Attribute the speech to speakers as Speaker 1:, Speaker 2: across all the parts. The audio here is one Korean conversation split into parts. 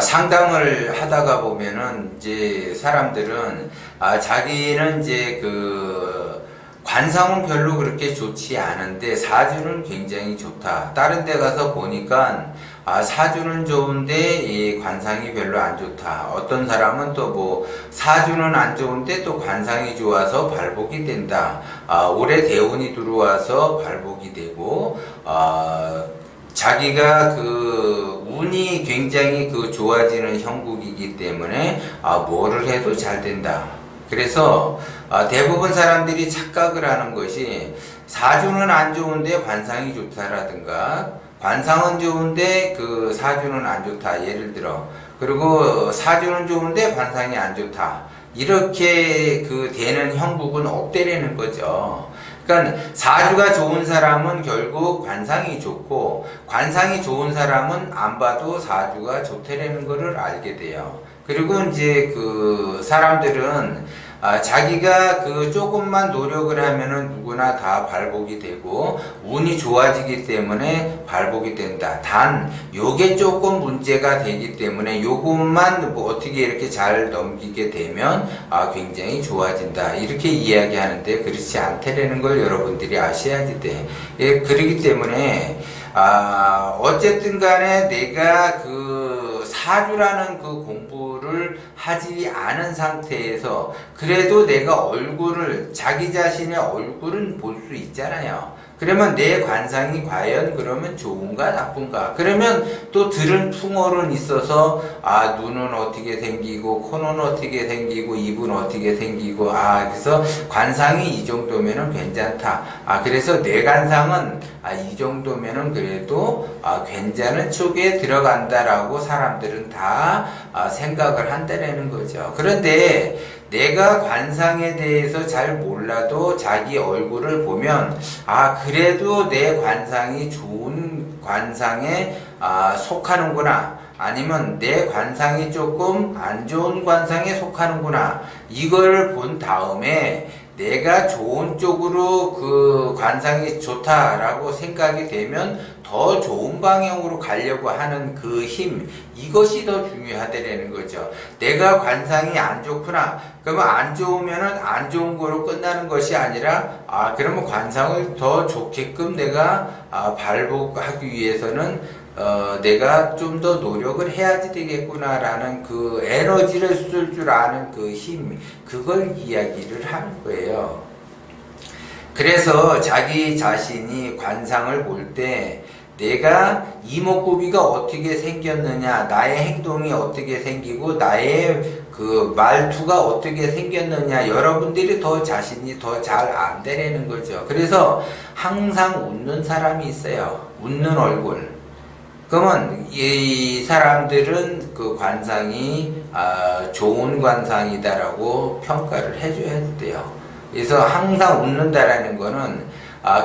Speaker 1: 상담을 하다가 보면은 이제 사람들은 자기는 이제 관상은 별로 그렇게 좋지 않은데 사주는 굉장히 좋다. 다른 데 가서 보니까 사주는 좋은데 이 관상이 별로 안 좋다. 어떤 사람은 또 뭐 사주는 안 좋은데 또 관상이 좋아서 발복이 된다. 올해 대운이 들어와서 발복이 되고 자기가 운이 굉장히 좋아지는 형국이기 때문에 뭐를 해도 잘 된다. 그래서 대부분 사람들이 착각을 하는 것이 사주는 안 좋은데 관상이 좋다라든가 관상은 좋은데 사주는 안 좋다. 예를 들어. 그리고 사주는 좋은데 관상이 안 좋다. 이렇게 되는 형국은 없대라는 거죠. 그러니까 사주가 좋은 사람은 결국 관상이 좋고 관상이 좋은 사람은 안 봐도 사주가 좋다라는 것을 알게 돼요. 그리고 이제 사람들은 자기가 조금만 노력을 하면은 누구나 다 발복이 되고 운이 좋아지기 때문에 발복이 된다. 단 요게 조금 문제가 되기 때문에 요것만 뭐 어떻게 이렇게 잘 넘기게 되면 굉장히 좋아진다. 이렇게 이야기하는데 그렇지 않다라는 걸 여러분들이 아셔야지 돼. 예, 그렇기 때문에 어쨌든 간에 내가 사주라는 공부를 하지 않은 상태에서 그래도 내가 자기 자신의 얼굴은 볼 수 있잖아요. 그러면 내 관상이 과연 그러면 좋은가 나쁜가? 그러면 또 들은 풍월은 있어서 눈은 어떻게 생기고 코는 어떻게 생기고 입은 어떻게 생기고 그래서 관상이 이 정도면은 괜찮다. 그래서 내 관상은 이 정도면은 그래도 괜찮은 쪽에 들어간다라고 사람들은 다 생각을 한다라는 거죠. 그런데 내가 관상에 대해서 잘 몰라도 자기 얼굴을 보면 그래도 내 관상이 좋은 관상에 속하는구나, 아니면 내 관상이 조금 안 좋은 관상에 속하는구나, 이걸 본 다음에 내가 좋은 쪽으로 관상이 좋다라고 생각이 되면 더 좋은 방향으로 가려고 하는 힘, 이것이 더 중요하다라는 거죠. 내가 관상이 안 좋구나. 그러면 안 좋으면은 안 좋은 거로 끝나는 것이 아니라, 그러면 관상을 더 좋게끔 내가 발복하기 위해서는 내가 좀 더 노력을 해야지 되겠구나라는 에너지를 쓸 줄 아는 힘, 그걸 이야기를 하는 거예요. 그래서 자기 자신이 관상을 볼 때 내가 이목구비가 어떻게 생겼느냐, 나의 행동이 어떻게 생기고 나의 말투가 어떻게 생겼느냐, 여러분들이 자신이 더 잘 안다라는 거죠. 그래서 항상 웃는 사람이 있어요. 웃는 얼굴. 그러면 이 사람들은 관상이 좋은 관상이다라고 평가를 해줘야 돼요. 그래서 항상 웃는다라는 거는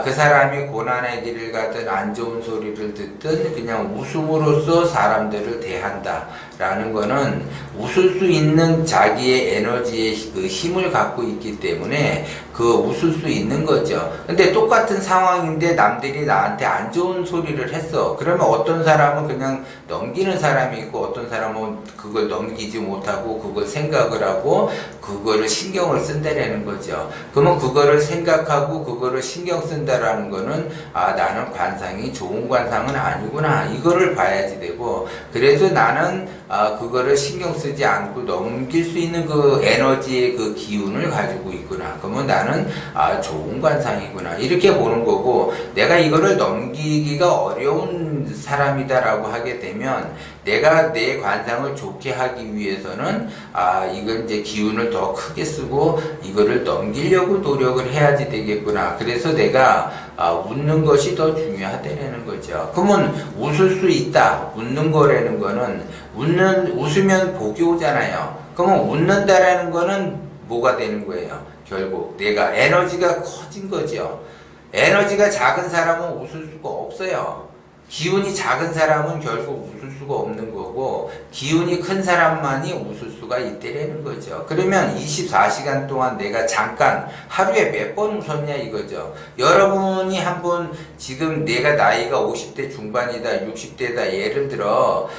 Speaker 1: 그 사람이 고난의 길을 가든 안 좋은 소리를 듣든 그냥 웃음으로써 사람들을 대한다 라는 거는 웃을 수 있는 자기의 에너지의 힘을 갖고 있기 때문에 웃을 수 있는 거죠. 근데 똑같은 상황인데 남들이 나한테 안 좋은 소리를 했어. 그러면 어떤 사람은 그냥 넘기는 사람이 있고 어떤 사람은 그걸 넘기지 못하고 그걸 생각을 하고 그거를 신경을 쓴다라는 거죠. 그러면 그거를 생각하고 그거를 신경 쓴다라는 거는 나는 관상이 좋은 관상은 아니구나, 이거를 봐야지 되고, 그래도 나는 그거를 신경 쓰지 않고 넘길 수 있는 에너지의 기운을 가지고 있구나. 그러면 나는 좋은 관상이구나, 이렇게 보는 거고, 내가 이거를 넘기기가 어려운 사람이다라고 하게 되면 내가 내 관상을 좋게 하기 위해서는 이걸 이제 기운을 더 크게 쓰고 이거를 넘기려고 노력을 해야지 되겠구나. 그래서 내가 웃는 것이 더 중요하다는 거죠. 그러면 웃을 수 있다, 웃는 거라는 거는 웃으면 복이 오잖아요. 그러면 웃는다라는 거는 뭐가 되는 거예요? 결국 내가 에너지가 커진 거죠. 에너지가 작은 사람은 웃을 수가 없어요. 기운이 작은 사람은 결국 웃을 수가 없는 거고 기운이 큰 사람만이 웃을 수가 있다라는 거죠. 그러면 24시간 동안 내가 잠깐 하루에 몇 번 웃었냐 이거죠. 여러분이 한번 지금 내가 나이가 50대 중반이다 60대다 예를 들어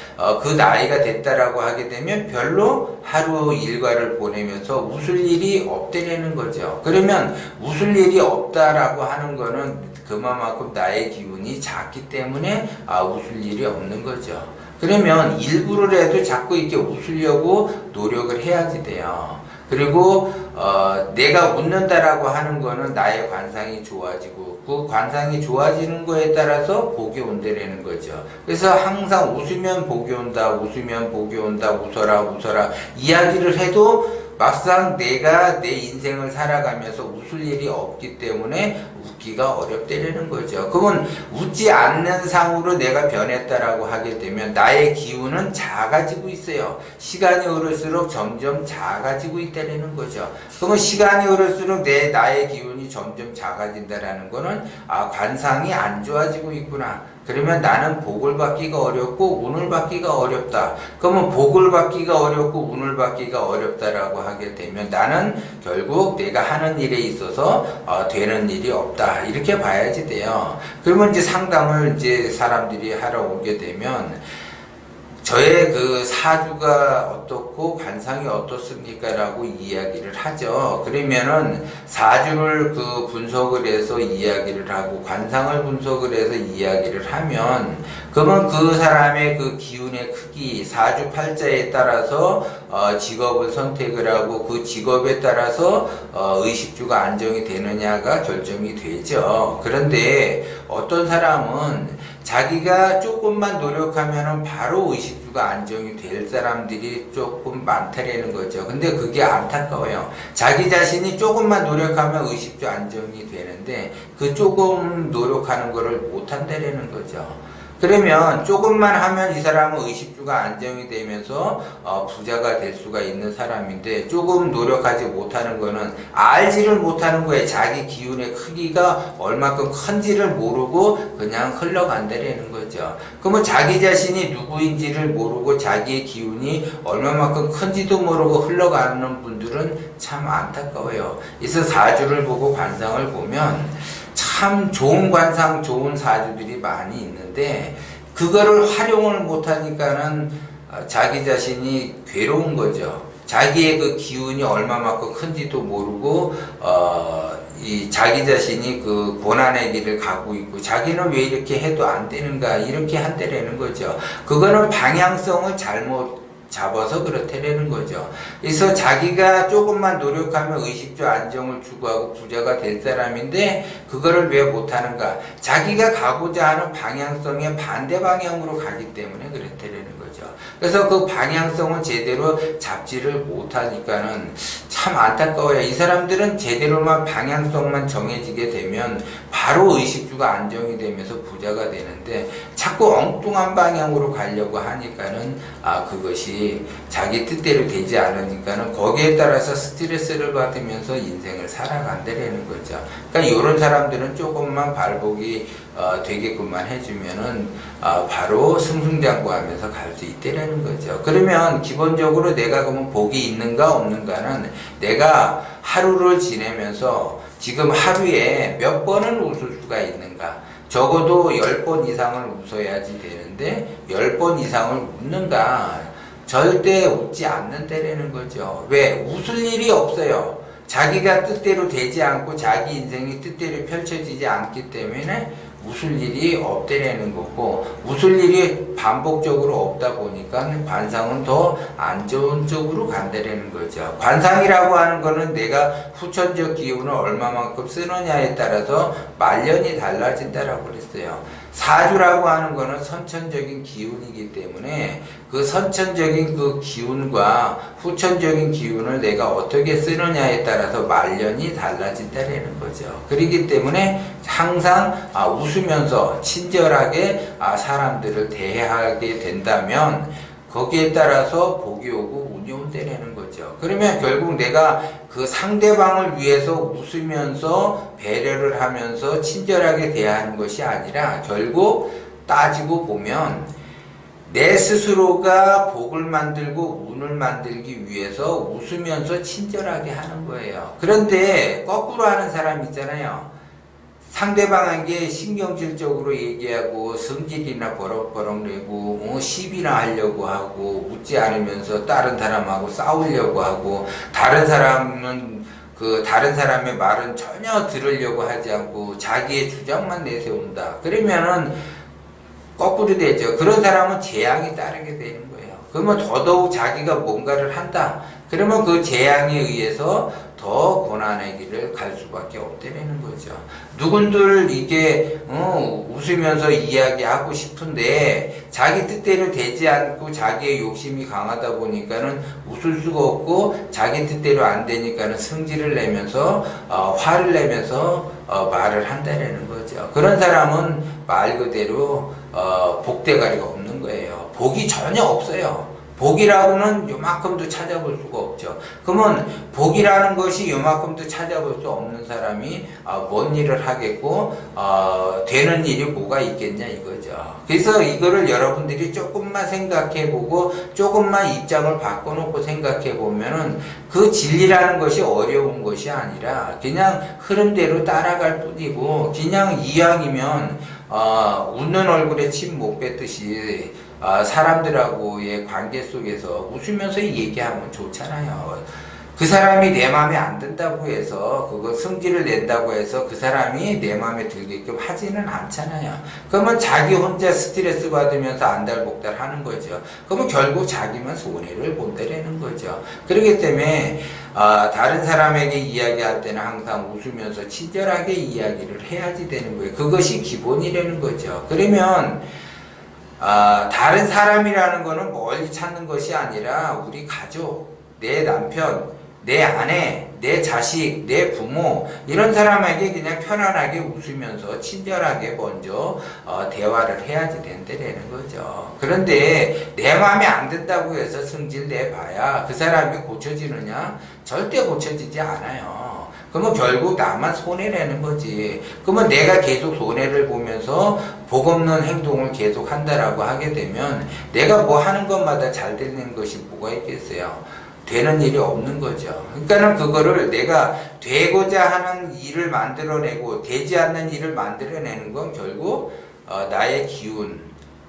Speaker 1: 그 나이가 됐다라고 하게 되면 별로 하루 일과를 보내면서 웃을 일이 없다라는 거죠. 그러면 웃을 일이 없다라고 하는 거는 그만큼 나의 기운이 작기 때문에 웃을 일이 없는 거죠. 그러면 일부러라도 자꾸 이렇게 웃으려고 노력을 해야지 돼요. 그리고 내가 웃는다라고 하는 거는 나의 관상이 좋아지고 그 관상이 좋아지는 거에 따라서 복이 온다라는 거죠. 그래서 항상 웃으면 복이 온다, 웃으면 복이 온다, 웃어라, 웃어라 이야기를 해도 막상 내가 내 인생을 살아가면서 웃을 일이 없기 때문에 웃기가 어렵다라는 거죠. 그러면 웃지 않는 상으로 내가 변했다라고 하게 되면 나의 기운은 작아지고 있어요. 시간이 흐를수록 점점 작아지고 있다라는 거죠. 그러면 시간이 흐를수록 나의 기운이 점점 작아진다라는 거는 관상이 안 좋아지고 있구나. 그러면 나는 복을 받기가 어렵고 운을 받기가 어렵다. 그러면 복을 받기가 어렵고 운을 받기가 어렵다라고 하게 되면 나는 결국 내가 하는 일에 있어서 되는 일이 없다. 이렇게 봐야지 돼요. 그러면 이제 상담을 이제 사람들이 하러 오게 되면 저의 그 사주가 어떻고 관상이 어떻습니까? 라고 이야기를 하죠. 그러면은 사주를 그 분석을 해서 이야기를 하고 관상을 분석을 해서 이야기를 하면 그러면 그 사람의 그 기운의 크기, 사주 팔자에 따라서 직업을 선택을 하고 그 직업에 따라서 의식주가 안정이 되느냐가 결정이 되죠. 그런데 어떤 사람은 자기가 조금만 노력하면 바로 의식주가 안정이 될 사람들이 조금 많다라는 거죠. 근데 그게 안타까워요. 자기 자신이 조금만 노력하면 의식주 안정이 되는데 그 조금 노력하는 거를 못한다라는 거죠. 그러면 조금만 하면 이 사람은 의식주가 안정이 되면서 부자가 될 수가 있는 사람인데 조금 노력하지 못하는 거는 알지를 못하는 거에 자기 기운의 크기가 얼마큼 큰지를 모르고 그냥 흘러간다라는 거죠. 그러면 자기 자신이 누구인지를 모르고 자기의 기운이 얼마만큼 큰지도 모르고 흘러가는 분들은 참 안타까워요. 그래서 사주를 보고 관상을 보면 참 좋은 관상, 좋은 사주들이 많이 있는데 그거를 활용을 못하니까는 자기 자신이 괴로운 거죠. 자기의 그 기운이 얼마만큼 큰지도 모르고 이 자기 자신이 그 고난의 길을 가고 있고 자기는 왜 이렇게 해도 안 되는가 이렇게 한다라는 거죠. 그거는 방향성을 잘못 잡아서 그렇다라는 거죠. 그래서 자기가 조금만 노력하면 의식주 안정을 추구하고 부자가 될 사람인데 그거를 왜 못하는가? 자기가 가고자 하는 방향성의 반대 방향으로 가기 때문에 그렇다라는 거죠. 그래서 그 방향성을 제대로 잡지를 못하니까는 참 안타까워요. 이 사람들은 제대로만 방향성만 정해지게 되면 바로 의식주가 안정이 되면서 부자가 되는데 자꾸 엉뚱한 방향으로 가려고 하니까는 그것이 자기 뜻대로 되지 않으니까는 거기에 따라서 스트레스를 받으면서 인생을 살아간다라는 거죠. 그러니까 이런 사람들은 조금만 발복이 되게끔만 해주면은 바로 승승장구하면서 갈 수 있다라는 거죠. 그러면 기본적으로 내가 그러면 복이 있는가 없는가는 내가 하루를 지내면서 지금 하루에 몇 번은 웃을 수가 있는가. 적어도 10번 이상을 웃어야지 되는데 10번 이상을 웃는가. 절대 웃지 않는다라는 거죠. 왜? 웃을 일이 없어요. 자기가 뜻대로 되지 않고 자기 인생이 뜻대로 펼쳐지지 않기 때문에 웃을 일이 없다라는 거고 웃을 일이 반복적으로 없다 보니까 관상은 더 안 좋은 쪽으로 간다라는 거죠. 관상이라고 하는 거는 내가 후천적 기운을 얼마만큼 쓰느냐에 따라서 말년이 달라진다라고 그랬어요. 사주라고 하는 거는 선천적인 기운이기 때문에 그 선천적인 그 기운과 후천적인 기운을 내가 어떻게 쓰느냐에 따라서 말년이 달라진다라는 거죠. 그렇기 때문에 항상 웃으면서 친절하게 사람들을 대하게 된다면 거기에 따라서 복이 오고 운이 온다라는 거죠. 그러면 결국 내가 그 상대방을 위해서 웃으면서 배려를 하면서 친절하게 대하는 것이 아니라 결국 따지고 보면 내 스스로가 복을 만들고 운을 만들기 위해서 웃으면서 친절하게 하는 거예요. 그런데 거꾸로 하는 사람 있잖아요. 상대방에게 신경질적으로 얘기하고 성질이나 버럭버럭 내고 시비나 하려고 하고 웃지 않으면서 다른 사람하고 싸우려고 하고 다른 사람의 말은 전혀 들으려고 하지 않고 자기의 주장만 내세운다. 그러면은 거꾸로 되죠. 그런 사람은 재앙이 따르게 되는 거예요. 그러면 더더욱 자기가 뭔가를 한다. 그러면 그 재앙에 의해서 더 고난의 길을 갈 수밖에 없다는 거죠. 누군들 이게 웃으면서 이야기하고 싶은데 자기 뜻대로 되지 않고 자기의 욕심이 강하다 보니까는 웃을 수가 없고 자기 뜻대로 안 되니까는 성질을 내면서 화를 내면서 말을 한다라는 거죠. 그런 사람은 말 그대로 복대가리가 없는 거예요. 복이 전혀 없어요. 복이라고는 요만큼도 찾아볼 수가 없죠. 그러면 복이라는 것이 요만큼도 찾아볼 수 없는 사람이 뭔 일을 하겠고 되는 일이 뭐가 있겠냐 이거죠. 그래서 이거를 여러분들이 조금만 생각해보고 조금만 입장을 바꿔놓고 생각해보면은 그 진리라는 것이 어려운 것이 아니라 그냥 흐름대로 따라갈 뿐이고 그냥 이왕이면 웃는 얼굴에 침 못 뱉듯이 사람들하고의 관계 속에서 웃으면서 얘기하면 좋잖아요. 그 사람이 내 마음에 안 든다고 해서 그거 성질을 낸다고 해서 그 사람이 내 마음에 들게끔 하지는 않잖아요. 그러면 자기 혼자 스트레스 받으면서 안달복달 하는 거죠. 그러면 결국 자기만 손해를 본다라는 거죠. 그렇기 때문에 다른 사람에게 이야기할 때는 항상 웃으면서 친절하게 이야기를 해야지 되는 거예요. 그것이 기본이라는 거죠. 그러면 다른 사람이라는 거는 멀리 찾는 것이 아니라 우리 가족, 내 남편, 내 아내, 내 자식, 내 부모 이런 사람에게 그냥 편안하게 웃으면서 친절하게 먼저 대화를 해야지 된다는 거죠. 그런데 내 마음에 안 든다고 해서 성질 내봐야 그 사람이 고쳐지느냐? 절대 고쳐지지 않아요. 그러면 결국 나만 손해내는 거지. 그러면 내가 계속 손해를 보면서 복 없는 행동을 계속 한다라고 하게 되면 내가 뭐 하는 것마다 잘 되는 것이 뭐가 있겠어요? 되는 일이 없는 거죠. 그러니까는 그거를 내가 되고자 하는 일을 만들어내고 되지 않는 일을 만들어내는 건 결국 나의 기운,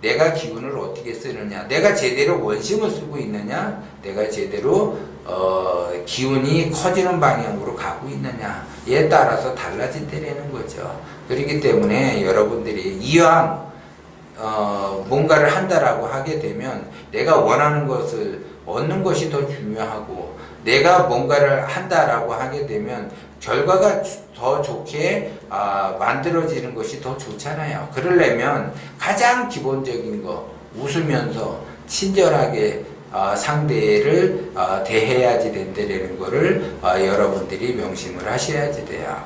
Speaker 1: 내가 기운을 어떻게 쓰느냐, 내가 제대로 원심을 쓰고 있느냐, 내가 제대로 기운이 커지는 방향으로 가고 있느냐에 따라서 달라진다는 거죠. 그렇기 때문에 여러분들이 이왕 뭔가를 한다라고 하게 되면 내가 원하는 것을 얻는 것이 더 중요하고 내가 뭔가를 한다라고 하게 되면 결과가 더 좋게 만들어지는 것이 더 좋잖아요. 그러려면 가장 기본적인 거 웃으면서 친절하게 상대를 대해야지 된다는 거를 여러분들이 명심을 하셔야지 돼요.